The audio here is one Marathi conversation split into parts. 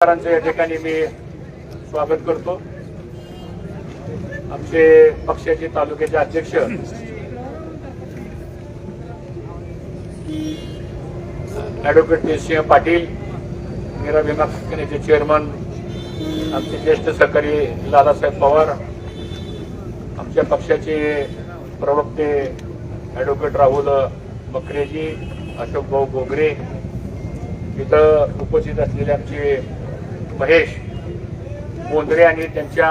या ठिकाणी मी स्वागत करतो। आमचे पक्षाचे तालुक्याचे अध्यक्ष ॲडव्होकेट देशसिंह पाटील, मीरा विमा कंपनीचे चेअरमन आमचे ज्येष्ठ सहकारी लालासाहेब पवार, आमच्या पक्षाचे प्रवक्ते ॲडव्होकेट राहुल बकरेजी, अशोकभाऊ गोगरे, इथं उपस्थित असलेले आमचे महेश बोंद्रे आणि त्यांच्या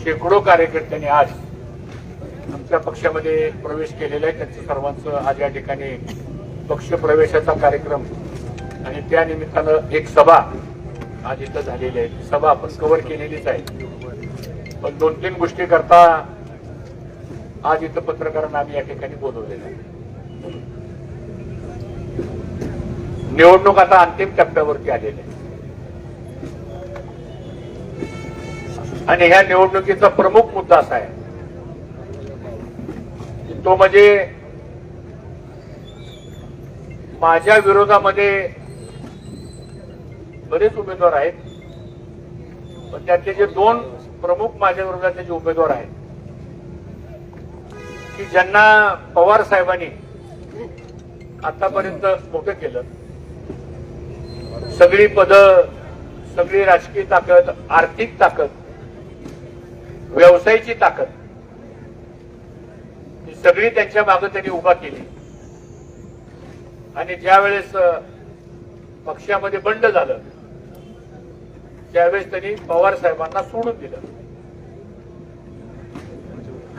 शेकडो कार्यकर्त्यांनी आज आमच्या पक्षामध्ये प्रवेश केलेला आहे। त्यांचं सर्वांचं आज या ठिकाणी पक्ष प्रवेशाचा कार्यक्रम आणि त्या निमित्तानं एक सभा आज इथं झालेली आहे। सभा आपण कव्हर केलेलीच आहे, पण 2-3 गोष्टी करता आज इथं पत्रकारांना आम्ही या ठिकाणी बोलवलेलं आहे। निवडणूक आता अंतिम टप्प्यावरती आलेली आहे आणि ह्या निवडणुकीचा प्रमुख मुद्दा असा आहे तो म्हणजे माझ्या विरोधामध्ये बरेच उमेदवार आहेत, पण त्यातले जे 2 प्रमुख माझ्या विरोधातले जे उमेदवार आहेत की ज्यांना पवार साहेबांनी आतापर्यंत मोठं केलं, सगळी पदं, सगळी राजकीय ताकद, आर्थिक ताकद, व्यवसायाची ताकद ही सगळी त्यांच्या मागे त्यांनी उभा केली आणि ज्या वेळेस पक्षामध्ये बंड झालं त्यावेळेस त्यांनी पवार साहेबांना सोडून दिलं।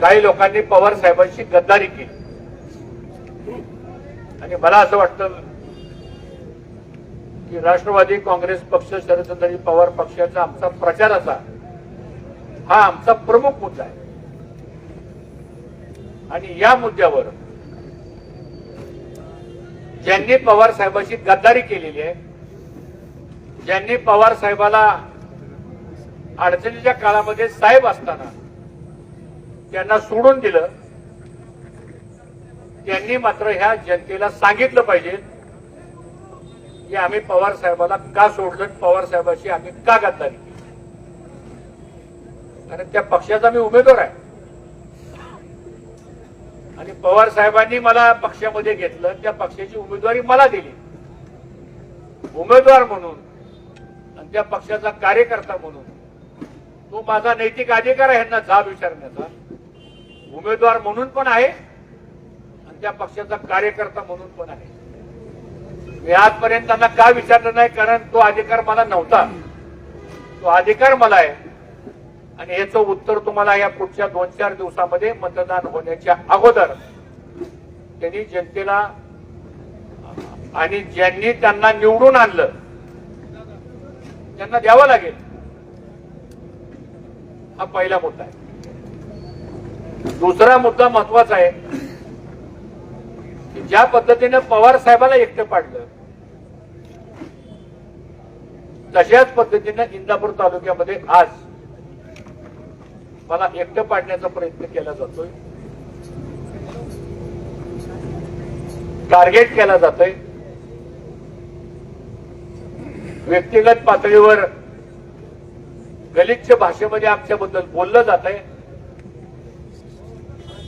काही लोकांनी पवार साहेबांची गद्दारी केली आणि मला असं वाटतं की राष्ट्रवादी काँग्रेस पक्ष, शरदचंद्रजी पवार पक्षाचा आमचा प्रचाराचा हा आमचा प्रमुख मुद्दा आहे आणि या मुद्द्यावर ज्यांनी पवार साहेबांची गद्दारी केलेली आहे, ज्यांनी पवार साहेबाला अडचणीच्या काळामध्ये साहेब असताना त्यांना सोडून दिलं, त्यांनी मात्र ह्या जनतेला सांगितलं पाहिजे की आम्ही पवार साहेबाला का सोडलं, पवार साहेबांची आम्ही का गद्दारी केली। कारण त्या पक्षाचा मी उमेदवार आहे आणि पवार साहेबांनी मला पक्षामध्ये घेतलं, त्या पक्षाची उमेदवारी मला दिली उमेदवार म्हणून आणि त्या पक्षाचा कार्यकर्ता म्हणून। तो माझा नैतिक अधिकार आहे ह्यांना जाब विचारण्याचा, उमेदवार म्हणून पण आहे आणि त्या पक्षाचा कार्यकर्ता म्हणून पण आहे। मी आजपर्यंत त्यांना का विचारलं नाही, कारण तो अधिकार मला नव्हता, तो अधिकार मला आहे आणि याचं उत्तर तुम्हाला या पुढच्या 2-4 दिवसामध्ये मतदान होण्याच्या अगोदर त्यांनी जनतेला आणि ज्यांनी त्यांना निवडून आणलं त्यांना द्यावं लागेल। हा पहिला मुद्दा आहे। दुसरा मुद्दा महत्वाचा आहे की ज्या पद्धतीने पवार साहेबाला एकटं पाडलं तशाच पद्धतीने इंदापूर तालुक्यामध्ये आज मला एकटं पाडण्याचा प्रयत्न केला जातोय, टार्गेट केला जातोय। व्यक्तिगत पातळीवर गलिच्छ भाषेमध्ये आमच्याबद्दल बोललं जात आहे,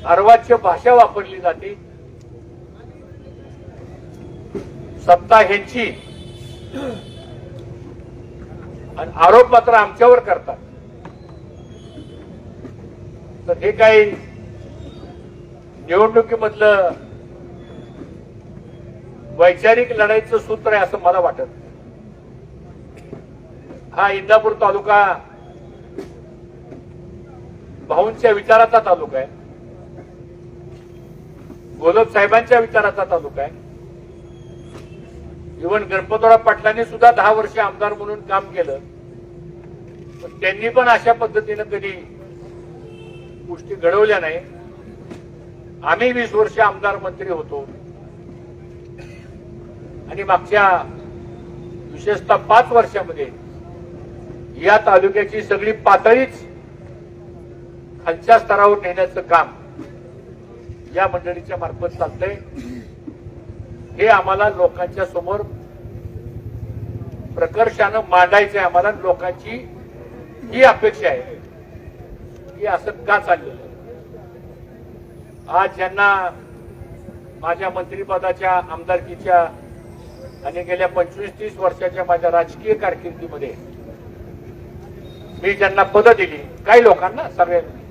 अर्वाच्य भाषा वापरली जाते, सत्ता ह्यांची आणि आरोप मात्र आमच्यावर करतात। तर हे काही निवडणुकीमधलं वैचारिक लढाईचं सूत्र आहे असं मला वाटत। हा इंदापूर तालुका भाऊंच्या विचाराचा तालुका आहे, गोलब साहेबांच्या विचाराचा तालुका आहे। इव्हन गणपतराव पाटलांनी सुद्धा 10 वर्ष आमदार म्हणून काम केलं, पण त्यांनी पण अशा पद्धतीनं कधी गोष्टी घडवल्या नाही। आम्ही 20 वर्ष आमदार मंत्री होतो आणि मागच्या विशेषतः 5 वर्षामध्ये या तालुक्याची सगळी पातळीच खालच्या स्तरावर नेण्याचं काम या मंडळीच्या मार्फत चालतंय। हे आम्हाला लोकांच्या समोर प्रकर्षानं मांडायचंय आम्हाला. लोकांची ही अपेक्षा आहे की असं का चाललेलं आहे. आज ज्यांना माझ्या मंत्रिपदाच्या, आमदारकीच्या आणि गेल्या 25-30 वर्षाच्या माझ्या राजकीय कारकिर्दीमध्ये मी ज्यांना पदं दिली, काही लोकांना, सगळ्यांनी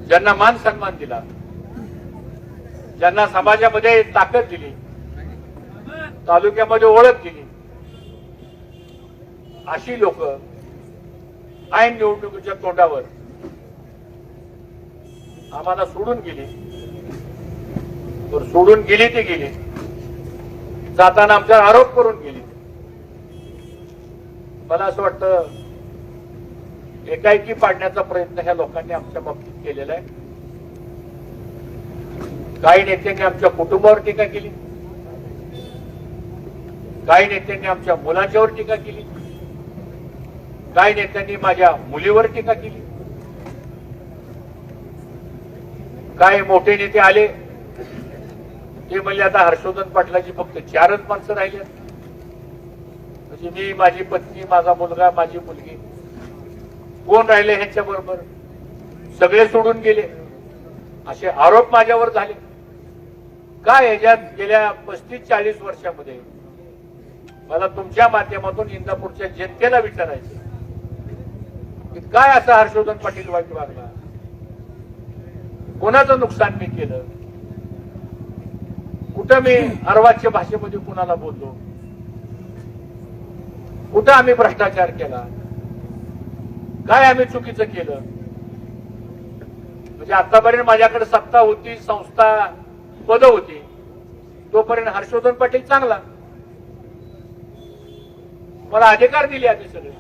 ज्यांना मान सन्मान दिला, ज्यांना समाजामध्ये ताकद दिली, तालुक्यामध्ये ओळख दिली, अशी लोक ऐन निवडणुकीच्या तोंडावर आम्हाला सोडून गेली. तर सोडून गेली ती गेली, जाताना आमच्यावर आरोप करून गेली. मला असं वाटतं एकाएकी पाडण्याचा प्रयत्न ह्या लोकांनी आमच्या बाबतीत केलेला आहे. काही नेत्यांनी आमच्या कुटुंबावर टीका केली, काही नेत्यांनी आमच्या मुलांच्यावर टीका केली, काही नेत्यांनी माझ्या मुलीवर टीका केली. काही मोठे नेते आले ते म्हणले आता हर्षवर्धन पाटलाची फक्त 4च माणसं राहिली, म्हणजे मी, माझी पत्नी, माझा मुलगा, माझी मुलगी, कोण राहिले ह्यांच्या बरोबर, सगळे सोडून गेले, असे आरोप माझ्यावर झाले. काय ह्याच्यात गेल्या 35-40 वर्षामध्ये मला तुमच्या माध्यमातून इंदापूरच्या जनतेला विचारायचं की काय असं हर्षवर्धन पाटील वाईट वागला, कोणाचं नुकसान मी केलं, कुठं मी अर्वाच्य भाषेमध्ये कुणाला बोललो, कुठं आम्ही भ्रष्टाचार केला, काय आम्ही चुकीचं केलं. म्हणजे आतापर्यंत माझ्याकडे सत्ता होती, संस्था, पद होती, तोपर्यंत हर्षवर्धन पाटील चांगला, मला अधिकार दिले आम्ही सगळे.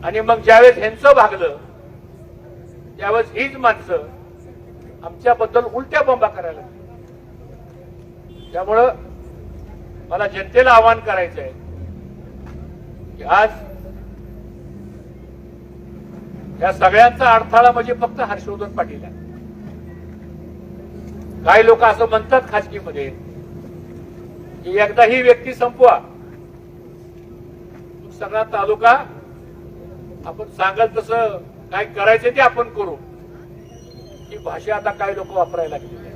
आणि मग ज्यावेळेस ह्यांचं भागलं त्यावेळेस हीच माणसं आमच्याबद्दल उलट्या बोंबा करायला लागली. त्यामुळं मला जनतेला आवाहन करायचं आहे की आज या सगळ्यांचा अडथळा म्हणजे फक्त हर्षवर्धन पाटील आहे. काही लोक असं म्हणतात खाजगीमध्ये की एकदा ही व्यक्ती संपवा, सगळा तालुका आपण सांगाल तसं काय करायचं ते आपण करू, ही भाषा आता काही लोक वापरायला लागलेली आहे.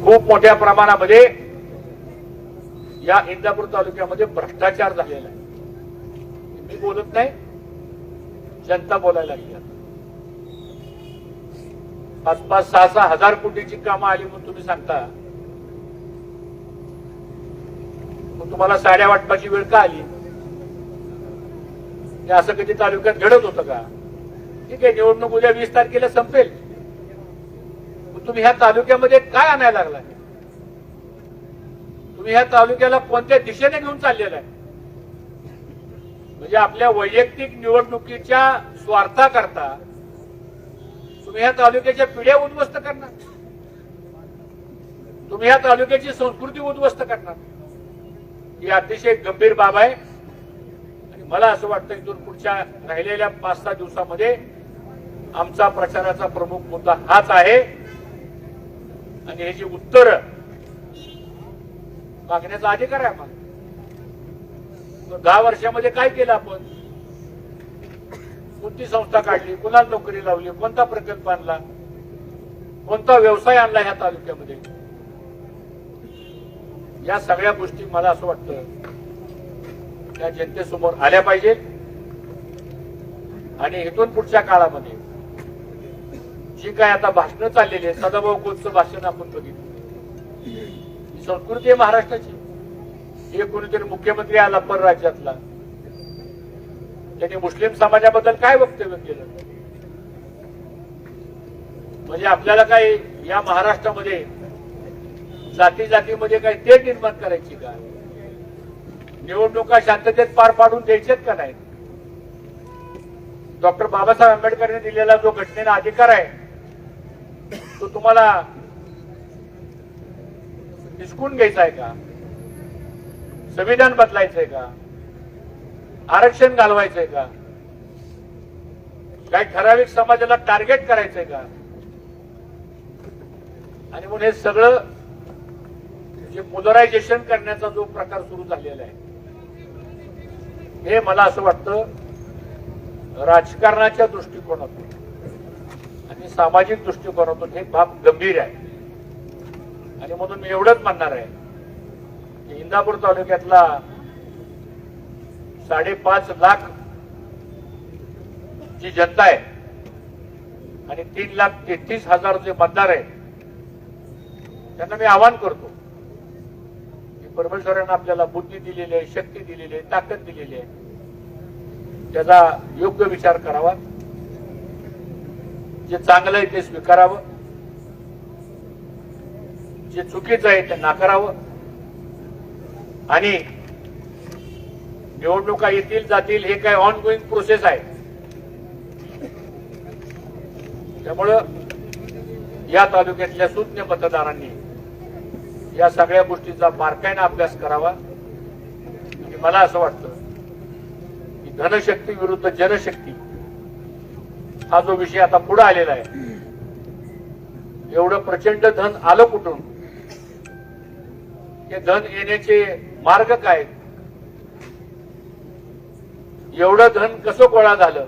खूप मोठ्या प्रमाणामध्ये या इंदापूर तालुक्यामध्ये भ्रष्टाचार झालेला आहे. मी बोलत नाही, जनता बोलायला लागली. 5-5, 6-6 हजार कोटीची कामं आली म्हणून तुम्ही सांगता, मग तुम्हाला साड्या वाटपाची वेळ का आली? हे असं कधी तालुक्यात घडत होतं का? ठीक आहे, निवडणूक उद्या 20 तारखेला संपेल, तुम्ही ह्या तालुक्यामध्ये काय आणायला लागलाय? तुम्ही ह्या तालुक्याला कोणत्या दिशेने घेऊन चाललेला आहे? म्हणजे आपल्या वैयक्तिक निवडणुकीच्या स्वार्थाकरता तुम्ही ह्या तालुक्याच्या पिढ्या उद्ध्वस्त करणार, तुम्ही ह्या तालुक्याची संस्कृती उद्ध्वस्त करणार. ही अतिशय गंभीर बाब आहे. आणि मला असं वाटतं इथून पुढच्या राहिलेल्या 5-6 दिवसामध्ये आमचा प्रचाराचा प्रमुख मुद्दा हाच आहे. आणि ह्याची उत्तरं मागण्याचा अधिकार आहे आम्हाला. 10 वर्षामध्ये काय केलं आपण? कोणती संस्था काढली, कुणाला नोकरी लावली, कोणता प्रकल्प आणला, कोणता व्यवसाय आणला ह्या तालुक्यामध्ये? या सगळ्या गोष्टी मला असं वाटतं त्या जनतेसमोर आल्या पाहिजेत. आणि इथून पुढच्या काळामध्ये जी काय आता भाषणं चाललेली आहे, सदाभाऊ खोतचं भाषण आपण बघितलं, ही संस्कृती आहे महाराष्ट्राची. हे कोणीतरी मुख्यमंत्री आला परराज्यातला, त्यांनी मुस्लिम समाजाबद्दल काय वक्तव्य केलं? म्हणजे आपल्याला काय या महाराष्ट्रामध्ये जाती जातीमध्ये काही तेढ निर्माण करायची का? निवडणुका शांततेत पार पाडून द्यायच्यात का नाही? डॉक्टर बाबासाहेब आंबेडकरांनी दिलेला जो घटनेला अधिकार आहे तो तुम्हाला हिसकून घ्यायचा आहे का? संविधान बदलायचंय का? आरक्षण घालवायचंय का? काही ठराविक समाजाला टार्गेट करायचंय का? आणि म्हणून हे सगळं जे पोलरायझेशन करण्याचा जो प्रकार सुरू झालेला आहे, हे मला असं वाटतं राजकारणाच्या दृष्टिकोनातून आणि सामाजिक दृष्टिकोनातून हे बाब गंभीर आहे. आणि म्हणून मी एवढंच म्हणणार आहे की इंदापूर तालुक्यातला 5.5 लाख जी जनता आहे आणि 3,33,000 जे मतदार आहेत, त्यांना मी आवाहन करतो की परमेश्वरानं आपल्याला बुद्धी दिलेली आहे, शक्ती दिलेली आहे, ताकद दिलेली आहे, त्याचा योग्य विचार करावा. जे चांगलं आहे ते स्वीकारावं, जे चुकीचं आहे ते नाकारावं. आणि निवडणुका येतील जातील हे काय ऑनगोईंग प्रोसेस आहे. त्यामुळं या तालुक्यातल्या सुज्ञ मतदारांनी या सगळ्या गोष्टीचा बारकाईने अभ्यास करावा. आणि मला असं वाटतं की धनशक्ती विरुद्ध जनशक्ती हा जो विषय आता पुढे आलेला आहे, एवढं प्रचंड धन आलं कुठून, हे धन येण्याचे मार्ग काय, एवढं धन कसं गोळा झालं,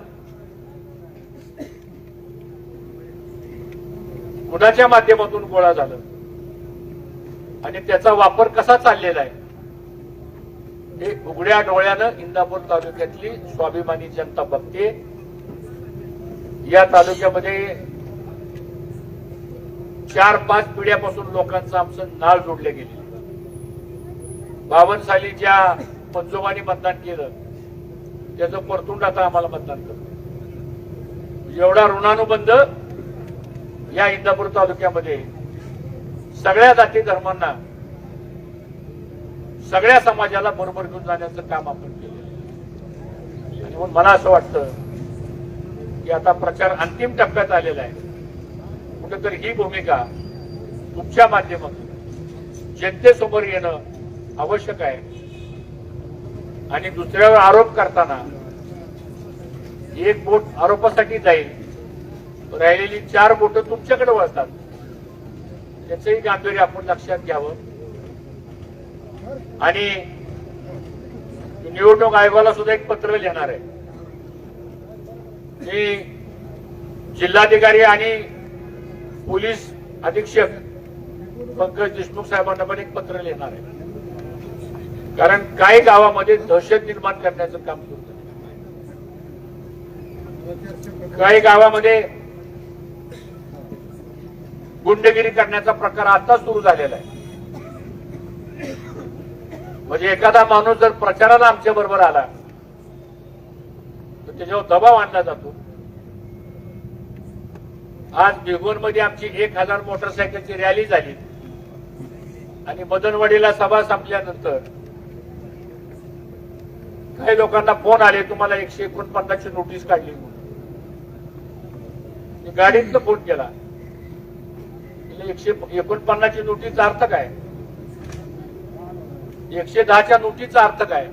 कुणाच्या माध्यमातून गोळा झालं आणि त्याचा वापर कसा चाललेला आहे, हे उघड्या डोळ्यानं इंदापूर तालुक्यातली स्वाभिमानी जनता बघते. या तालुक्यामध्ये 4-5 पिढ्यापासून लोकांचं आमचं नाळ जोडले गेले. 52 साली ज्या पंजोबांनी मतदान केलं त्याचं परतूंड आता आम्हाला मतदान करतो. एवढा ऋणानुबंध या इंदापूर तालुक्यामध्ये सगळ्या जाती धर्मांना, सगळ्या समाजाला बरोबर घेऊन जाण्याचं काम आपण केलं. आणि म्हणून मला असं वाटतं की आता प्रचार अंतिम टप्प्यात आलेला आहे. कुठेतरी ही भूमिका तुमच्या माध्यमातून जनतेसमोर येणं आवश्यक आहे. आणि दुसऱ्यावर आरोप करताना एक बोट आरोपासाठी जाईल, राहिलेली 4 बोटं तुमच्याकडे वळतात. त्याचंही गांभीर्य आपण लक्षात घ्यावं. आणि निवडणूक आयोगाला सुद्धा एक पत्र लिहिणार आहे. मी जिल्हाधिकारी आणि पोलीस अधीक्षक पंकज देशमुख साहेबांना पण एक पत्र लिहिणार आहे. कारण काही गावामध्ये दहशत निर्माण करण्याचं काम सुरू झालं. काही गावामध्ये गुंडगिरी करण्याचा प्रकार आता सुरू झालेला आहे. म्हणजे एखादा माणूस जर प्रचाराला आमच्या बरोबर आला तर त्याच्यावर दबाव आणला जातो. आज भिगवणमध्ये आमची 1000 मोटरसायकलची रॅली झाली आणि मदनवाडीला सभा संपल्यानंतर काही लोकांना फोन आले, तुम्हाला 149 ची नोटीस काढली म्हणून. गाडीतनं फोन केला, 149 ची नोटीसचा अर्थ काय, 110 च्या नोटीसचा अर्थ काय.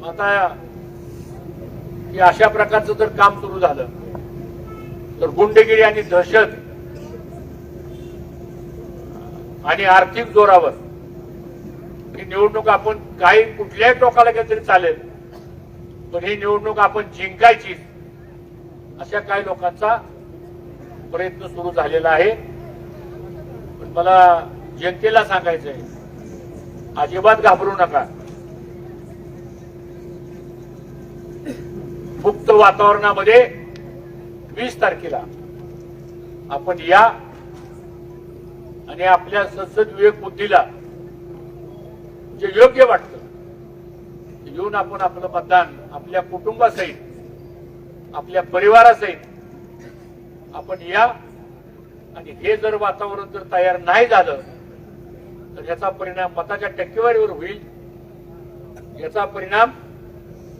आता की अशा प्रकारचं जर काम सुरू झालं तर गुंडगिरी आणि दहशत आणि आर्थिक जोरावर ही निवडणूक आपण काही कुठल्याही टोकाला गेलं तरी चालेल, पण ही निवडणूक आपण जिंकायची अशा काही लोकांचा प्रयत्न सुरू झालेला आहे. पण मला जनतेला सांगायचंय, अजिबात घाबरू नका. मुक्त वातावरणामध्ये 20 तारखेला आपण या आणि आपल्या संसद विवेक बुद्धीला जे योग्य वाटतं येऊन आपण आपलं मतदान आपल्या कुटुंबासहित, आपल्या परिवारासहित आपण या. आणि हे जर वातावरण जर तयार नाही झालं तर याचा परिणाम मताच्या टक्केवारीवर होईल. याचा परिणाम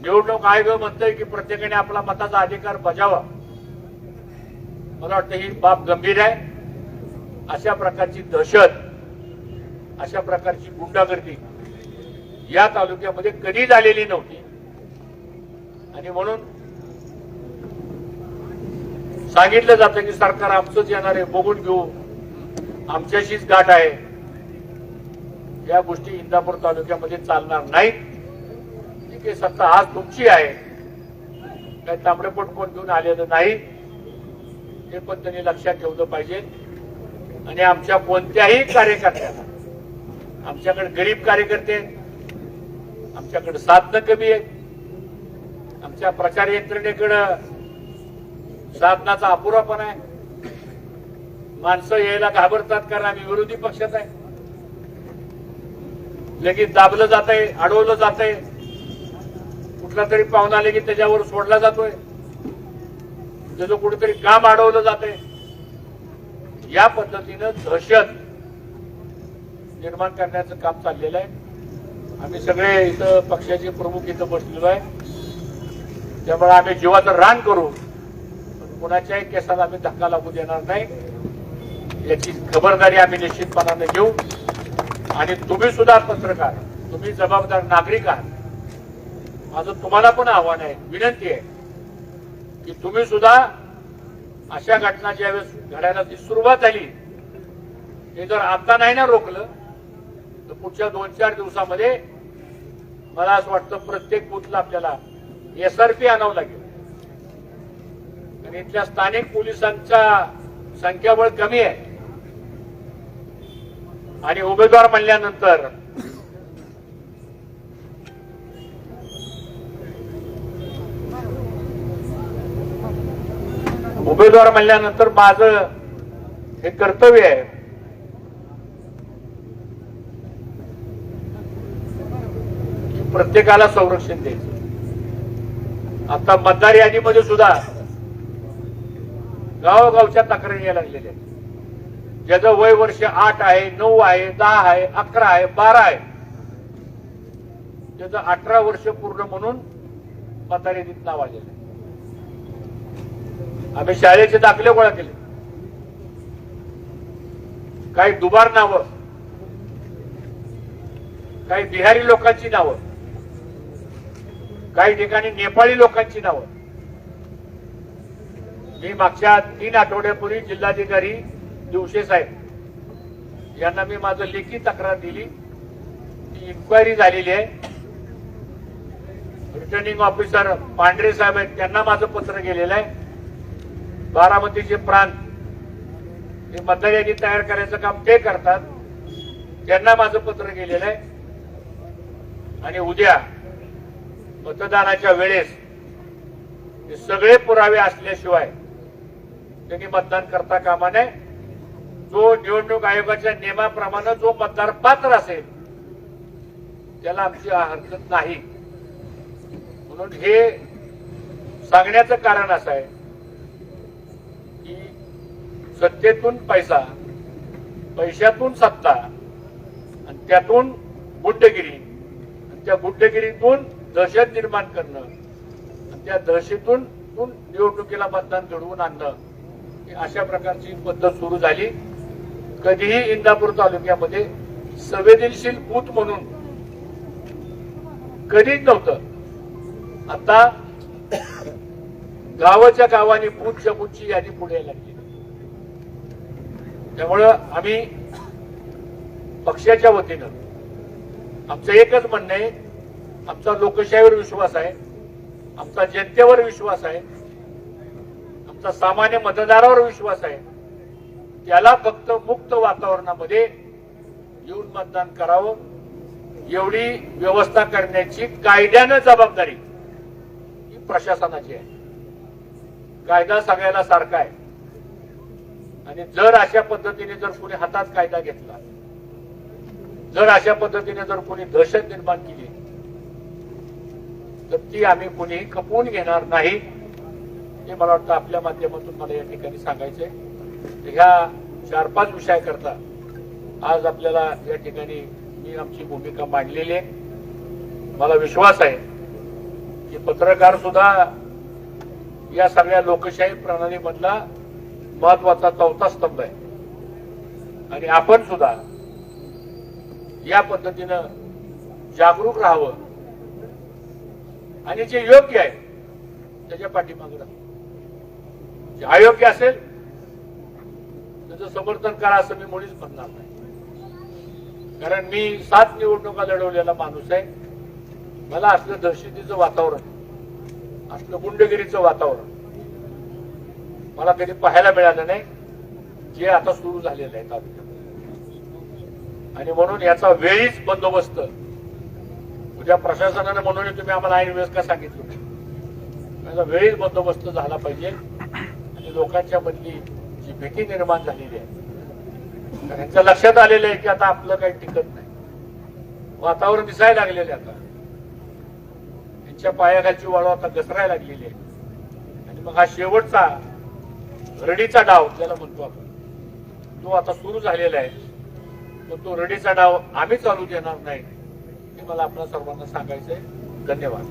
निवडणूक आयोग म्हणतोय की प्रत्येकाने आपला मताचा अधिकार बजावा. मला वाटतं ही बाब गंभीर आहे. अशा प्रकारची दहशत, अशा प्रकारची गुंडागर्दी या तालुक्यामध्ये कधी झालेली नव्हती. आणि म्हणून सांगितलं जातं की सरकार आमचंच येणार आहे, बघून घेऊ, आमच्याशीच गाठ आहे. या गोष्टी इंदापूर तालुक्यामध्ये चालणार नाहीत. ठीक आहे, सत्ता आज तुमची आहे, काही तांबडेपोट कोण घेऊन आलेलं नाही, हे पण त्यांनी लक्षात ठेवलं पाहिजे. आणि आमच्या कोणत्याही कार्यकर्त्याला, आमच्याकडे गरीब कार्यकर्ते, आमच्याकडे साधनं कमी आहेत, आमच्या प्रचार यंत्रणेकडे साधनाचा अपुरापणा आहे, माणसं यायला घाबरतात कारण आम्ही विरोधी पक्षात आहे. लगेच दाबलं जात आहे, अडवलं जात आहे, कुठला तरी पाहुणा लगेच त्याच्यावर सोडला जातोय, त्याचं कुठेतरी काम अडवलं जात आहे. या पद्धतीनं दहशत निर्माण करण्याचं काम चाललेलं आहे. आम्ही सगळे इथं पक्षाचे प्रमुख इथं बसलेलो आहे, त्यामुळे आम्ही जीवाचं रान करू, पण कुणाच्याही केसाला आम्ही धक्का लागू देणार नाही, याची खबरदारी आम्ही निश्चितपणाने घेऊ. आणि तुम्ही सुद्धा पत्रकार, तुम्ही जबाबदार नागरिक आहात. माझं तुम्हाला पण आव्हान आहे, विनंती आहे की तुम्ही सुद्धा अशा घटना ज्यावेळेस घडायला ती सुरुवात झाली, हे जर आता नाही ना रोखलं तर पुढच्या 2-4 दिवसामध्ये मला असं वाटतं प्रत्येक बूथला आपल्याला SRP आणावं लागेल. आणि इथल्या स्थानिक पोलिसांचा संख्याबळ कमी आहे आणि उमेदवार म्हणल्यानंतर माझं हे कर्तव्य आहे की प्रत्येकाला संरक्षण द्यायचं. आता मतदार यादीमध्ये सुद्धा गावोगावच्या तक्रारी यायला लागलेल्या आहेत. ज्याचं वय वर्ष 8 आहे, 9 आहे, 10 आहे, 11 आहे, 12 आहे, त्याचं 18 वर्ष पूर्ण म्हणून मतदार यादीत नाव आलेलं आहे. आम्ही शाळेचे दाखले गोळा केले, काही दुबार नावं, काही बिहारी लोकांची नावं, काही ठिकाणी नेपाळी लोकांची नावं. मी मागच्या 3 आठवड्यापूर्वी जिल्हाधिकारी दिवशे साहेब यांना मी माझं लेखी तक्रार दिली, ती इन्क्वायरी झालेली आहे. रिटर्निंग ऑफिसर पांढरे साहेब आहेत, त्यांना माझं पत्र गेलेलं आहे. बारामतीचे प्रांत, हे मतदार यादी तयार करायचं काम ते करतात, त्यांना माझं पत्र गेलेलं आहे. आणि उद्या मतदानाच्या वेळेस हे सगळे पुरावे असल्याशिवाय त्यांनी मतदान करता कामा नये. जो निवडणूक आयोगाच्या नियमाप्रमाणे जो मतदार पात्र असेल त्याला आमची हरकत नाही. म्हणून हे सांगण्याचं कारण असं आहे की सत्तेतून पैसा, पैशातून सत्ता, आणि त्यातून गुंडगिरी, आणि त्या गुंडगिरीतून दहशत निर्माण करणं, आणि त्या दहशतीतून निवडणुकीला मतदान घडवून आणणं, अशा प्रकारची पद्धत सुरू झाली. कधीही इंदापूर तालुक्यामध्ये संवेदनशील बूथ म्हणून कधीच नव्हतं. आता गावाच्या गावाने बूथच्या बूथची यादी पुढे यायला लागली. त्यामुळं आम्ही पक्षाच्या वतीनं आमचं एकच म्हणणं आहे, आमचा लोकशाहीवर विश्वास आहे, आमचा जनतेवर विश्वास आहे, आमचा सामान्य मतदारावर विश्वास आहे. त्याला फक्त मुक्त वातावरणामध्ये येऊन मतदान करावं, एवढी व्यवस्था करण्याची कायद्यानं जबाबदारी ही प्रशासनाची आहे. कायदा सगळ्याला सारखा आहे, आणि जर अशा पद्धतीने जर कोणी हातात कायदा घेतला, जर अशा पद्धतीने जर कोणी दहशत निर्माण केली, तर ती आम्ही कोणीही खपवून घेणार नाही. हे मला वाटतं आपल्या माध्यमातून मला या ठिकाणी सांगायचंय. ह्या 4-5 विषयाकरता आज आपल्याला या ठिकाणी मी आमची भूमिका मांडलेली आहे. मला विश्वास आहे की पत्रकार सुद्धा या सगळ्या लोकशाही प्रणालीमधला महत्वाचा 4था स्तंभ आहे, आणि आपण सुद्धा या पद्धतीनं जागरूक राहावं, आणि जे योग्य आहे त्याच्या पाठीमागे राहावं. जे अयोग्य असेल त्याचं समर्थन करा असं मी मुळीच म्हणणार नाही. कारण मी 7 निवडणुका लढवलेला माणूस आहे. मला असलं दहशतीचं वातावरण, असलं गुंडगिरीचं वातावरण मला कधी पाहायला मिळालं नाही, जे आता सुरू झालेलं आहे तालुक्यात. आणि म्हणून याचा वेळीच बंदोबस्त उद्या प्रशासनाने म्हणून तुम्ही आम्हाला ऐन वेळेस का सांगितलं, याचा वेळीच बंदोबस्त झाला पाहिजे. आणि लोकांच्या मधली जी भीती निर्माण झालेली आहे, त्यांच्या लक्षात आलेलं आहे की आता आपलं काही टिकत नाही, वातावरण दिसायला लागलेलं आहे. आता त्यांच्या पायाखालची वाळू आता घसरायला लागलेली आहे. आणि मग हा शेवटचा रडीचा डाव ज्याला म्हणतो आपण, तो आता सुरू झालेला आहे. पण तो रडीचा डाव आम्ही चालू देणार नाही, हे मला आपल्या सर्वांना सांगायचंय. धन्यवाद.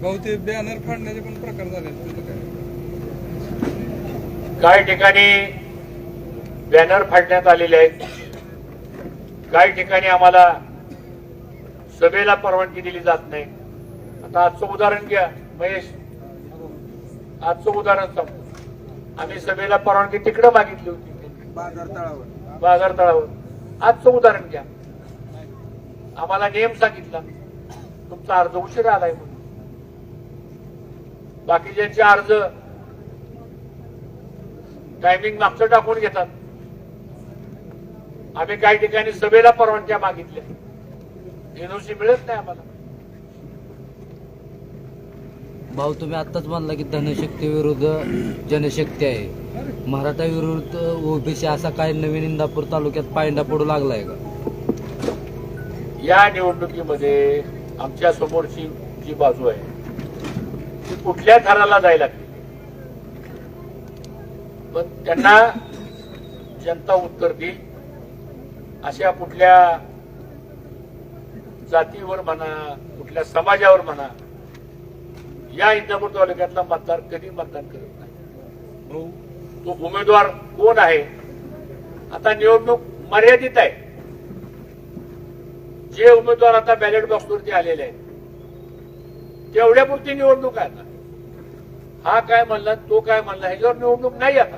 बहुतेक बॅनर फाडण्याचे पण प्रकार झाले, काही ठिकाणी बॅनर फाडण्यात आलेले आहेत, काही ठिकाणी आम्हाला सभेला परवानगी दिली जात नाही. आता आजचं उदाहरण घ्या महेश, आजचं उदाहरण सांगतो. आम्ही सभेला परवानगी तिकडे मागितली होती, बाजार तळावर. आजचं उदाहरण घ्या, आम्हाला नियम सांगितला तुमचा अर्ज उशिरा आलाय म्हणून. बाकीच्यांचे अर्ज टायमिंग मागचं टाकून घेतात. आम्ही काही ठिकाणी सभेला परवानग्या मागितल्या, एनओसी मिळत नाही आम्हाला. भाऊ, तुम्ही आताच म्हणला की धनशक्ती विरुद्ध जनशक्ती आहे. मराठा विरुद्ध ओबीसी असा काय नवीन इंदापूर तालुक्यात पायंडा पडू लागलाय का? या निवडणुकीमध्ये आमच्या समोरची जी बाजू आहे ती कुठल्या थराला जायला लागली, पण त्यांना जनता उत्तर देईल. अशा कुठल्या जातीवर म्हणा, कुठल्या समाजावर म्हणा, या इंदापूर तालुक्यातला मतदार कधी मतदान करत नाही. तो उमेदवार कोण आहे, आता निवडणूक मर्यादित आहे. जे उमेदवार आता बॅलेट बॉक्सवरती आलेले आहेत तेवढ्यापुरती निवडणूक आहे. आता हा काय म्हणला, तो काय म्हणला, ह्याच्यावर निवडणूक नाही आता.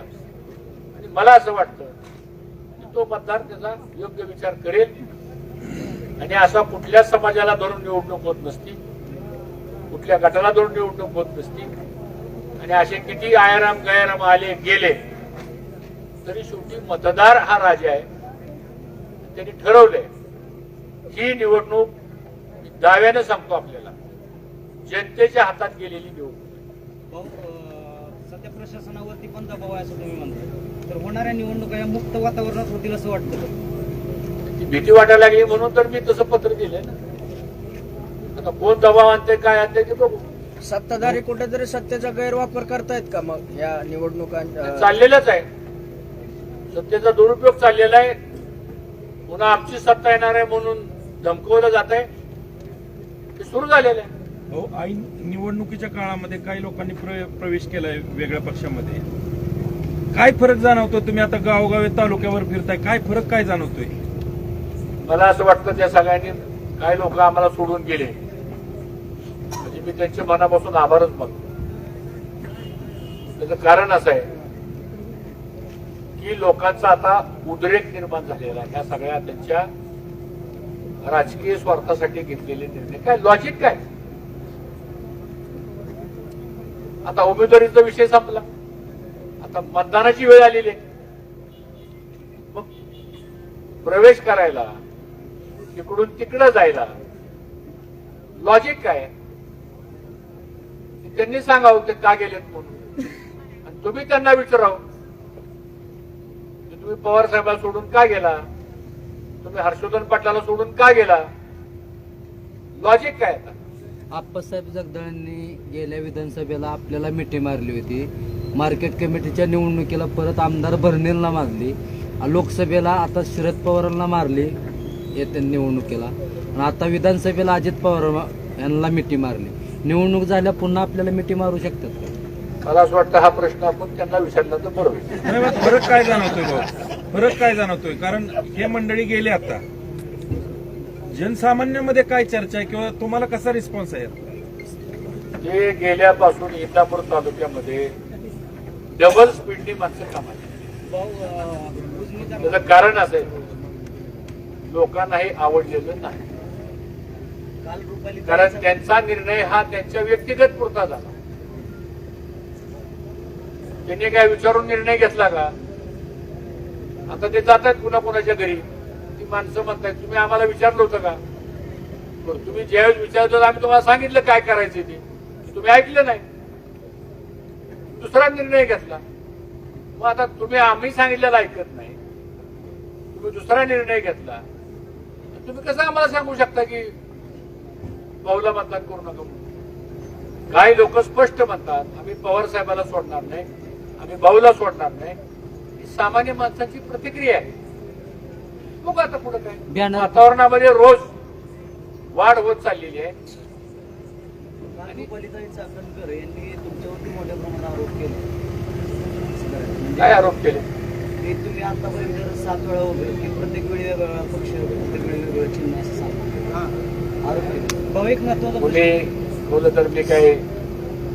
आणि मला असं वाटतं की तो मतदार त्याचा योग्य विचार करेल. आणि असा कुठल्या समाजाला धरून निवडणूक होत नसती, कुठल्या गटाला धरून निवडणूक होत नसती. आणि असे किती आयाराम गैराम आले गेले तरी शेवटी मतदार हा राजा आहे. त्यांनी ठरवलंय ही निवडणूक, दाव्यानं सांगतो आपल्याला, जनतेच्या हातात गेलेली निवडणूक. सध्या प्रशासनावरती पण दबाव आहे असं तुम्ही म्हणताय, तर होणाऱ्या निवडणुका या मुक्त वातावरणात होतील असं वाटतं? ती भीती वाटायला लागली म्हणून तर मी तसं पत्र दिलंय ना. आता कोण दबाव आणते काय आणते ते बघू. सत्ताधारी कुठेतरी सत्तेचा गैरवापर करतायत का मग या निवडणुकांच्या? चाललेलंच आहे, सत्तेचा दुरुपयोग चाललेला आहे. पुन्हा आमची सत्ता येणार आहे म्हणून धमकवलं जात आहे, ते सुरू झालेलं आहे. हो, ऐन निवडणुकीच्या काळामध्ये काही लोकांनी प्रवेश केलाय वेगळ्या पक्षामध्ये. काय फरक जाणवतो? तुम्ही आता गावोगावी तालुक्यावर फिरताय, काय फरक काय जाणवतोय? मला असं वाटतं त्या सगळ्यांनी, काही लोक आम्हाला सोडून गेले म्हणजे मी त्यांच्या मनापासून आभारच मानतो. त्याचं कारण असं आहे की लोकांचा आता उद्रेक निर्माण झालेला आहे. ह्या सगळ्या त्यांच्या राजकीय स्वार्थासाठी घेतलेले निर्णय. काय लॉजिक काय? आता उमेदवारीचा विषय संपला, आता मतदानाची वेळ आलेली आहे. मग प्रवेश करायला, इकडून तिकडं जायला लॉजिक काय? त्यांनी सांगावं ते का गेलेत म्हणून. आणि तुम्ही त्यांना विचारावं तुम्ही पवार साहेबांना सोडून का गेला, तुम्ही हर्षवर्धन पाटलाला सोडून का गेला. लॉजिक काय? आता आप्पासाहेब जगदाळांनी गेल्या विधानसभेला आपल्याला मिठी मारली होती, मार्केट कमिटीच्या निवडणुकीला परत आमदार भरणेंना मारली, लोकसभेला आता शरद पवारांना मारली येत्या निवडणुकीला, आणि आता विधानसभेला अजित पवार यांना मिठी मारली. निवडणूक झाल्या पुन्हा आपल्याला मिठी मारू शकतात का? मला असं वाटतं हा प्रश्न आपण त्यांना विचारला तर बरोबर. फरक काय जाणवतोय भाऊ? फरक काय जाणवतोय? कारण हे मंडळी गेले, आता जनसामान्यांमध्ये काय चर्चा आहे किंवा तुम्हाला कसा रिस्पॉन्स आहे? ते गेल्यापासून इंदापूर तालुक्यामध्ये डबल स्पीडनी माणसं कामाची. त्याचं कारण असं आहे लोकांनाही आवडलेलं नाही. काल रुपाली कारण त्यांचा निर्णय हा त्यांच्या व्यक्तिगत पुरता झाला. त्यांनी काय विचारून निर्णय घेतला का? आता ते जातात कुणा कुणाच्या घरी, ती माणसं म्हणतात तुम्ही आम्हाला विचारलं होतं का? बरं, तुम्ही ज्यावेळेस विचारलं होतं आम्ही तुम्हाला सांगितलं काय करायचं ते, तुम्ही ऐकलं नाही, दुसरा निर्णय घेतला. मग आता तुम्ही आम्ही सांगितलेलं ऐकत नाही, तुम्ही दुसरा निर्णय घेतला, तुम्ही कसं आम्हाला सांगू शकता की भाऊला मतदान करू नका म्हणून? काही लोक स्पष्ट म्हणतात आम्ही पवार साहेबाला सोडणार नाही, आम्ही भाऊला सोडणार नाही. ही सामान्य माणसाची प्रतिक्रिया आहे. बघू आता पुढे काय. बॅनर- वातावरणामध्ये रोज वाढ होत चाललेली आहे. काल रुपालीताई चाकणकर यांनी तुमच्यावरती मोठ्या प्रमाणात आरोप केले. काय आरोप केले? की तुम्ही आतापर्यंत 7 वेळा उभे, की प्रत्येक वेळी वेगळा पक्ष, प्रत्येक वेळी वेगळं चिन्ह असं सांगतो आरोप केले. भाऊ एक महत्वाचा कोणी बोललं तर मी काय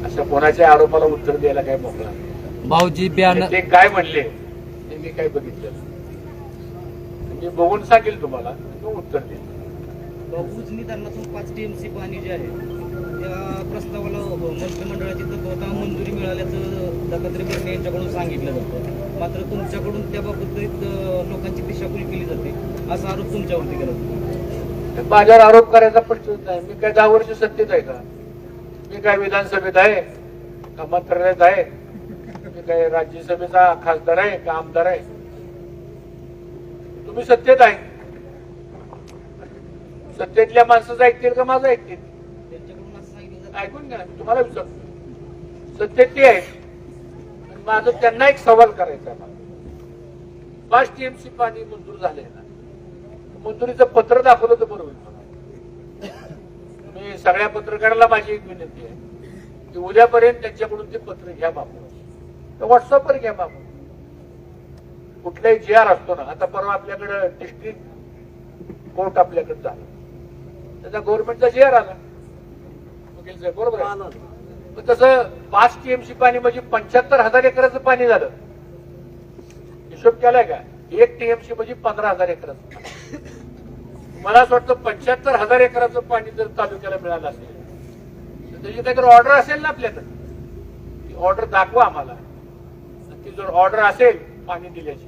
अशा कोणाच्या आरोपाला उत्तर द्यायला काय मोकळा नाही. भाऊजी बॅनर ते काय म्हणले ते मी काय बघितलं मी बघून सांगेल तुम्हाला, मी उत्तर देईल. उजनी धरणातून 5 TMC पाणी जे आहे त्या प्रस्तावाला मंत्रिमंडळाची तत्वता मंजुरी मिळाल्याचं दत्तात्रय भरणे यांच्याकडून सांगितलं जातं. मात्र तुमच्याकडून त्याबाबत लोकांची दिशाभूल केली जाते असा आरोप तुमच्यावरती केला जातो. माझ्यावर आरोप करायचा प्रश्नच नाही. मी काय 10 वर्ष सत्तेत आहे का? मी काय विधानसभेत आहे का मंत्रालयात आहे? मी काय राज्यसभेचा खासदार आहे का आमदार आहे? तुम्ही सत्तेत आहे, सत्तेतल्या माणसाचं ऐकतील का माझं ऐकतील? त्यांच्याकडून असं सांगितलं जातं. ऐकून घ्या, तुम्हाला विचारतो. सत्तेत ते आहे, माझं त्यांना एक सवाल करायचा आहे. 5 TMC पाणी मंजूर झालंय ना, मंजुरीचं पत्र दाखवलं तर बरोबर. मी सगळ्या पत्रकारांना माझी एक विनंती आहे की उद्यापर्यंत त्यांच्याकडून ते पत्र घ्या बाबू, व्हॉट्सअपवर घ्या बाबू. कुठलाही GR असतो ना, आता परवा आपल्याकडे डिस्ट्रिक्ट कोर्ट आपल्याकडे झालं, त्याचा गव्हर्नमेंटचा GR आला, वकील साहेब बरोबर आहे. मग तसं 5 TMC पाणी म्हणजे 75,000 एकराचं पाणी झालं. हिशोब केलाय का? 1 TMC म्हणजे 15,000 एकराचं. मला असं वाटतं 75,000 एकराचं पाणी जर तालुक्याला मिळालं असेल तर त्याची काहीतरी ऑर्डर असेल ना आपल्याकडे. ती ऑर्डर दाखवा आम्हाला. ती जर ऑर्डर असेल पाणी दिल्याची,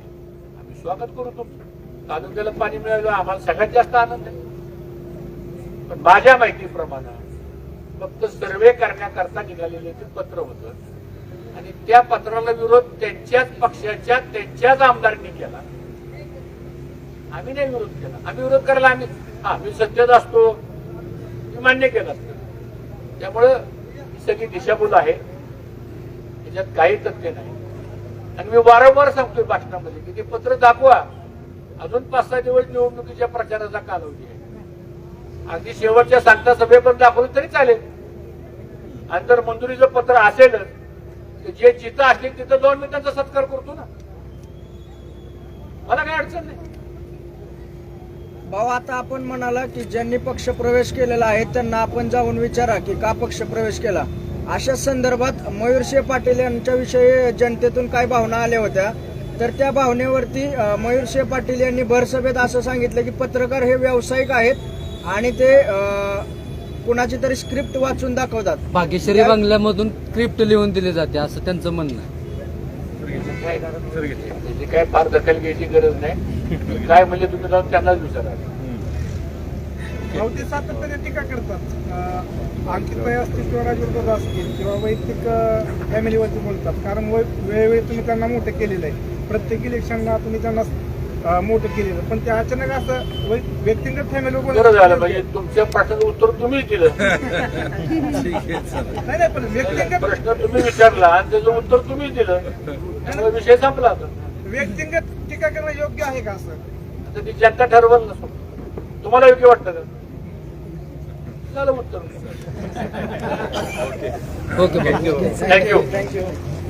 आम्ही स्वागत करू तुमचं. तालुक्याला पाणी मिळालं आम्हाला सगळ्यात जास्त आनंद आहे. पण माझ्या माहितीप्रमाणे फक्त सर्वे करण्याकरता निघालेले ते पत्र होतं आणि त्या पत्राला विरोध त्यांच्याच पक्षाच्या त्यांच्याच आमदारांनी केला. आम्ही नाही विरोध केला. आम्ही विरोध करायला आम्ही सत्तेत असतो मी मान्य केलं असतं. त्यामुळं ही सगळी दिशाभूल आहे, त्याच्यात काही तथ्य नाही. आणि मी वारंवार सांगतोय भाषणामध्ये की ते पत्र दाखवा. अजून 5-6 दिवस निवडणुकीच्या प्रचाराचा कालावधी आहे. अगदी शेवटच्या सांगता सभेपर्यंत दाखवलं तरी चालेल. आणि जर मंजुरीचं पत्र असेलच तर जे जिथं असेल तिथं जाऊन मी त्यांचा सत्कार करतो ना, मला काही अडचण नाही. भाऊ आता आपण म्हणाला की ज्यांनी पक्ष प्रवेश केलेला आहे त्यांना आपण जाऊन विचारा की का पक्ष प्रवेश केला. अशा संदर्भात मयूरसिंह पाटील यांच्याविषयी जनतेतून काय भावना आल्या होत्या, तर त्या भावनेवरती मयूरसिंह पाटील यांनी भरसभेत असं सांगितलं की पत्रकार हे व्यावसायिक आहेत आणि ते कुणाची तरी स्क्रिप्ट वाचून दाखवतात. भाग्यश्री बंगल्यामधून स्क्रिप्ट लिहून दिली जाते असं त्यांचं म्हणणं आहे. त्याची काय फार दखल घ्यायची गरज नाही. काय म्हणजे तुम्ही जाऊन त्यांनाच विचारा. ते सातत्याने टीका करतात. अंकित भाई असतील किंवा राजूर असतील किंवा वैयक्तिक फॅमिलीवरती बोलतात. कारण वेळोवेळी तुम्ही त्यांना मोठं केलेलं आहे. प्रत्येक इलेक्शनला तुम्ही त्यांना मोठं केलेलं, पण ते अचानक असं व्यक्तिगत फॅमिलीवर बरं झालं म्हणजे तुमच्या प्रश्नाचं उत्तर तुम्हीच दिलं. नाही पण व्यक्तिगत प्रश्न तुम्ही विचारला आणि त्याचं उत्तर तुम्हीच दिलं, त्यामुळे विषय संपला. आता व्यक्तिगत टीका करणं योग्य आहे का असं? आता ती जनता ठरवलं नसतो. तुम्हाला योग्य वाटतं का? झालं उत्तर. Okay thank you.